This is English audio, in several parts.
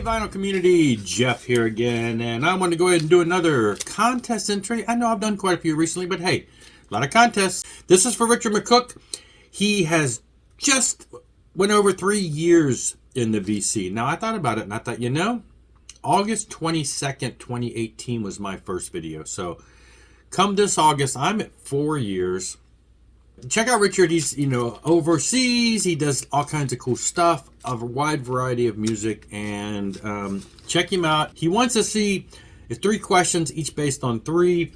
Hey vinyl community, Jeff here again, and I want to go ahead and do another contest entry. I know I've done quite a few recently, but hey, a lot of contests. This is for Richard McCook. He has just went over 3 years in the VC. Now I thought about it and I thought, August 22nd, 2018 was my first video. So come this August, I'm at 4 years. Check out Richard. He's, overseas. He does all kinds of cool stuff, a wide variety of music, and check him out. He wants to see 3 questions, each based on 3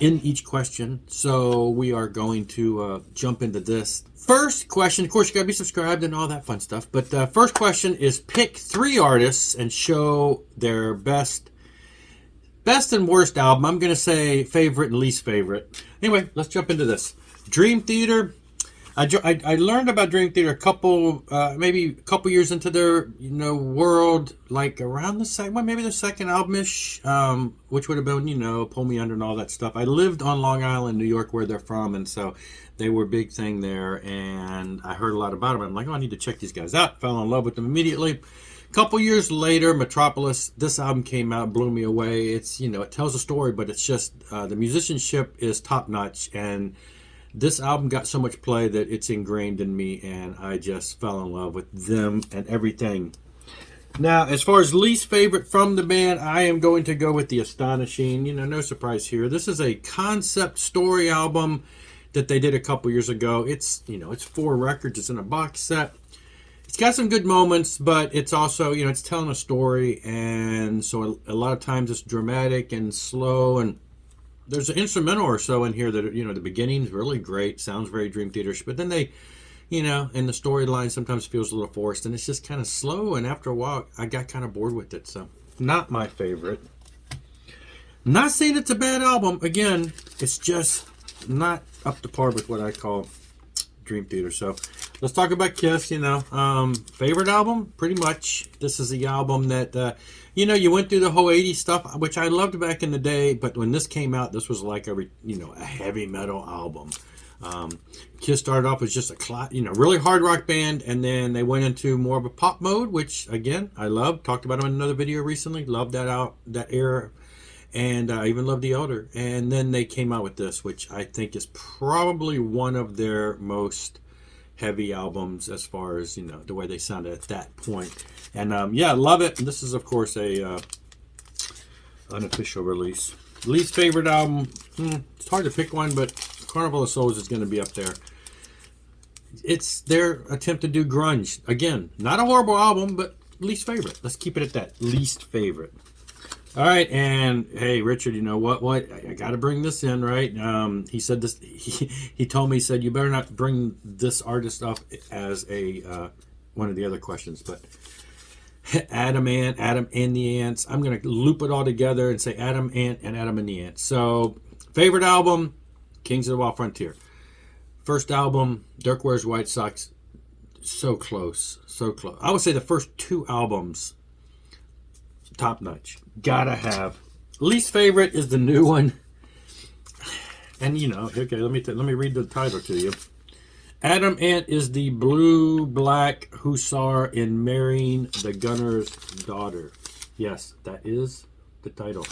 in each question. So we are going to jump into this. First question, of course, you got to be subscribed and all that fun stuff. But first question is pick 3 artists and show their best and worst album. I'm going to say favorite and least favorite. Anyway, let's jump into this. Dream Theater. I learned about Dream Theater maybe a couple years into their world, like around the second, maybe the second album-ish, which would have been Pull Me Under and all that stuff. I lived on Long Island, New York, where they're from, and so they were a big thing there. And I heard a lot about them. I'm like, I need to check these guys out. Fell in love with them immediately. A couple years later, Metropolis. This album came out, blew me away. It's it tells a story, but it's just the musicianship is top notch and. This album got so much play that it's ingrained in me, and I just fell in love with them and everything. Now, as far as least favorite from the band, I am going to go with The Astonishing. No surprise here. This is a concept story album that they did a couple years ago. It's 4 records. It's in a box set. It's got some good moments, but it's also, it's telling a story, and so a lot of times it's dramatic and slow, and there's an instrumental or so in here that, the beginning's really great, sounds very Dream Theater-ish, but then they, and the storyline sometimes feels a little forced, and it's just kind of slow, and after a while, I got kind of bored with it, so not my favorite. Not saying it's a bad album. Again, it's just not up to par with what I call Dream Theater. So let's talk about Kiss. Favorite album, pretty much. This is the album that you went through the whole 80s stuff, which I loved back in the day, but when this came out, this was like a heavy metal album. Kiss started off as just a really hard rock band, and then they went into more of a pop mode, which again I love. Talked about them in another video recently. Loved that era. And I even love The Elder. And then they came out with this, which I think is probably one of their most heavy albums as far as, the way they sounded at that point. And, I love it. And this is, of course, a unofficial release. Least favorite album, it's hard to pick one, but Carnival of Souls is going to be up there. It's their attempt to do grunge. Again, not a horrible album, but least favorite. Let's keep it at that. Least favorite. All right, and hey, Richard, you know what? I got to bring this in, right? He said this. He told me, he said, you better not bring this artist up as a one of the other questions. But Adam and the Ants. I'm going to loop it all together and say Adam Ant and Adam and the Ants. So, favorite album, Kings of the Wild Frontier. First album, Dirk Wears White Socks. So close, so close. I would say the first 2 albums. Top notch. Gotta have. Least favorite is the new one. And okay, let me read the title to you. Adam Ant is the blue-black hussar in Marrying the Gunner's Daughter. Yes, that is the title.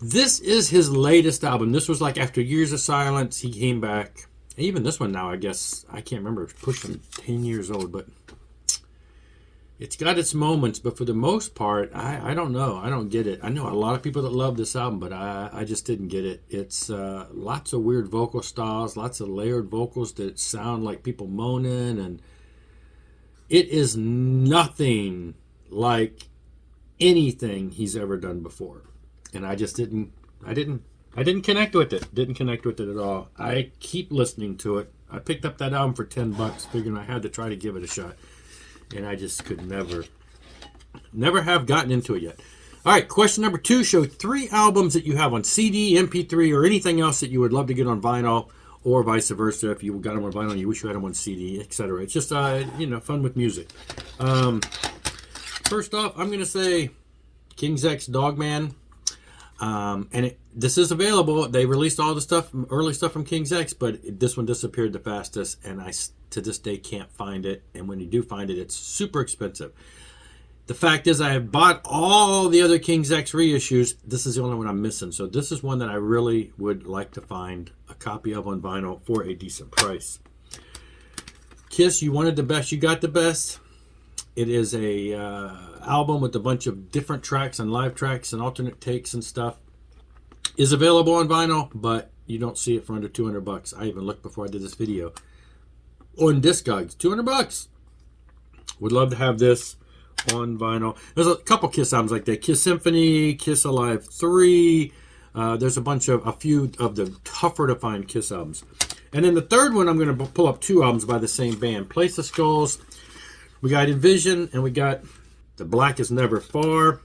This is his latest album. This was like after years of silence, he came back. Even this one now, I guess, I can't remember, it's pushing 10 years old, but it's got its moments, but for the most part, I don't know. I don't get it. I know a lot of people that love this album, but I just didn't get it. It's lots of weird vocal styles, lots of layered vocals that sound like people moaning, and it is nothing like anything he's ever done before. And I just didn't connect with it. Didn't connect with it at all. I keep listening to it. I picked up that album for $10, figuring I had to try to give it a shot. And I just could never have gotten into it yet. All right, question number 2. Show 3 albums that you have on CD, MP3, or anything else that you would love to get on vinyl, or vice versa. If you got them on vinyl, you wish you had them on CD, etc. It's just, fun with music. First off, I'm going to say King's X Dogman. This is available. They released all the stuff, early stuff from King's X, but this one disappeared the fastest, and I to this day can't find it. And when you do find it, it's super expensive. The fact is, I have bought all the other King's X reissues. This is the only one I'm missing. So this is one that I really would like to find a copy of on vinyl for a decent price. Kiss, you wanted the best, you got the best. It is a album with a bunch of different tracks and live tracks and alternate takes and stuff. Is available on vinyl, but you don't see it for under $200. I even looked before I did this video. On Discogs, $200. Would love to have this on vinyl. There's a couple Kiss albums like that. Kiss Symphony, Kiss Alive 3. There's a few of the tougher to find Kiss albums. And then the third one, I'm going to pull up two albums by the same band. Place of Skulls. We got Envision, and we got The Black Is Never Far.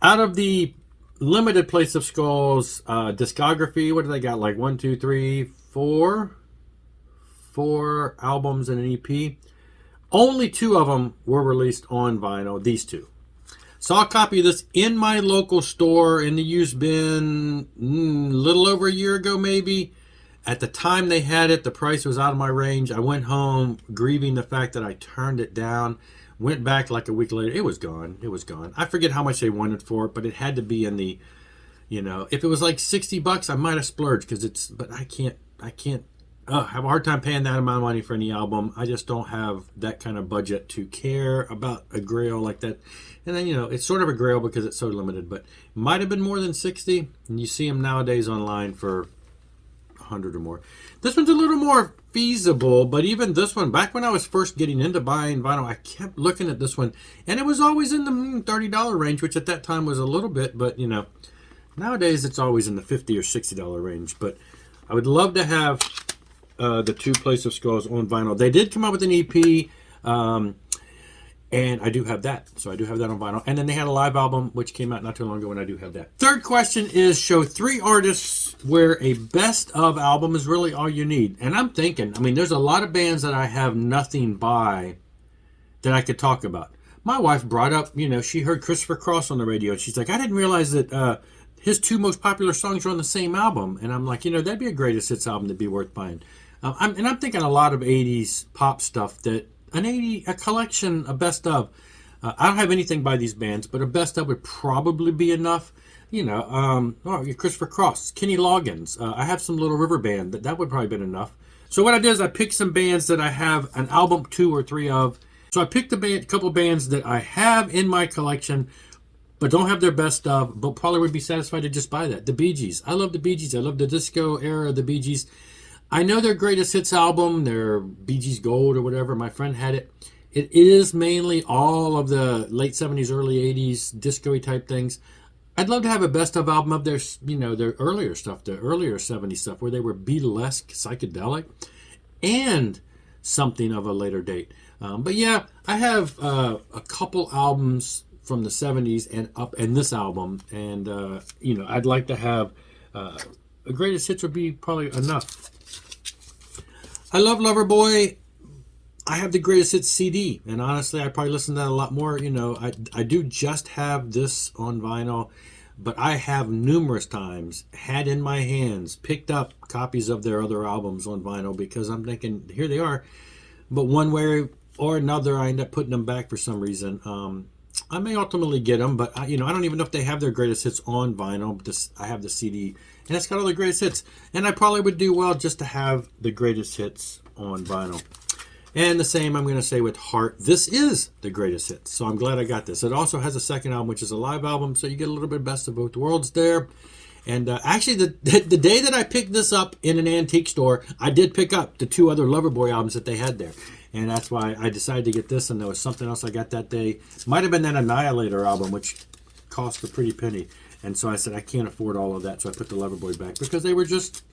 Out of the limited Place of Skulls discography, what do they got? Like 1, 2, 3, 4? 4 albums and an EP. Only 2 of them were released on vinyl, these 2. Saw a copy of this in my local store in the used bin a little over a year ago maybe. At the time they had it, the price was out of my range. I went home grieving the fact that I turned it down. Went back like a week later. It was gone. It was gone. I forget how much they wanted for it, but it had to be in the, if it was like $60, I might have splurged but I can't have a hard time paying that amount of money for any album. I just don't have that kind of budget to care about a grail like that. And then, it's sort of a grail because it's so limited, but might have been more than 60. And you see them nowadays online for 100 or more. This one's a little more feasible, but even this one, back when I was first getting into buying vinyl, I kept looking at this one, and it was always in the $30 range, which at that time was a little bit, but, nowadays it's always in the $50 or $60 range. But I would love to have the 2 Place of Skulls on vinyl. They did come out with an EP, and I do have that. So I do have that on vinyl. And then they had a live album, which came out not too long ago, and I do have that. Third question is, show 3 artists where a best of album is really all you need. And I'm thinking, there's a lot of bands that I have nothing by that I could talk about. My wife brought up, she heard Christopher Cross on the radio, and she's like, I didn't realize that his 2 most popular songs are on the same album. And I'm like, that'd be a greatest hits album that'd be worth buying. I'm thinking a lot of 80s pop stuff that a collection, a best of. I don't have anything by these bands, but a best of would probably be enough. Christopher Cross, Kenny Loggins. I have some Little River Band. That would probably been enough. So what I did is I picked some bands that I have an album 2 or 3 of. So I picked a couple bands that I have in my collection, but don't have their best of, but probably would be satisfied to just buy that. The Bee Gees. I love the Bee Gees. I love the disco era of the Bee Gees. I know their greatest hits album, their Bee Gees Gold or whatever. My friend had it. It is mainly all of the late 70s, early 80s disco-y type things. I'd love to have a best of album of their, their earlier stuff, the earlier 70s stuff, where they were Beatlesque, psychedelic, and something of a later date. But yeah, I have a couple albums from the 70s and this album, and I'd like to have a greatest hits would be probably enough. I love Loverboy. I have the greatest hits CD, and honestly, I probably listen to that a lot more. I do just have this on vinyl, but I have numerous times had in my hands, picked up copies of their other albums on vinyl because I'm thinking, here they are. But one way or another, I end up putting them back for some reason. I may ultimately get them, but I don't even know if they have their greatest hits on vinyl. I have the CD, and it's got all the greatest hits. And I probably would do well just to have the greatest hits on vinyl. And the same I'm going to say with Heart. This is the greatest hits, so I'm glad I got this. It also has a second album, which is a live album, so you get a little bit best of both worlds there. And actually, the day that I picked this up in an antique store, I did pick up the 2 other Loverboy albums that they had there. And that's why I decided to get this, and there was something else I got that day. Might have been that Annihilator album, which cost a pretty penny. And so I said, I can't afford all of that, so I put the Loverboy back because they were just,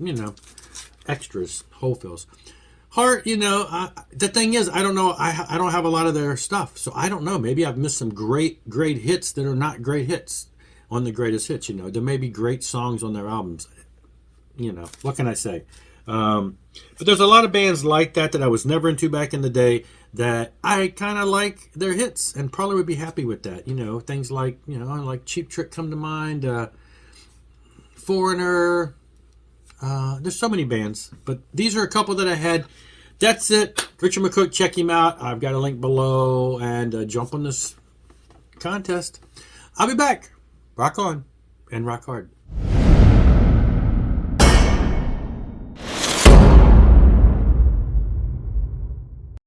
extras, whole fills. Heart, the thing is, I don't know, I don't have a lot of their stuff, so I don't know. Maybe I've missed some great hits that are not great hits on the greatest hits, There may be great songs on their albums. What can I say? But there's a lot of bands like that I was never into back in the day that I kind of like their hits and probably would be happy with that. Things like, like Cheap Trick come to mind, Foreigner. There's so many bands, but these are a couple that I had That's it. Richard McCook, check him out. I've got a link below, and jump on this contest. I'll be back. Rock on and rock hard.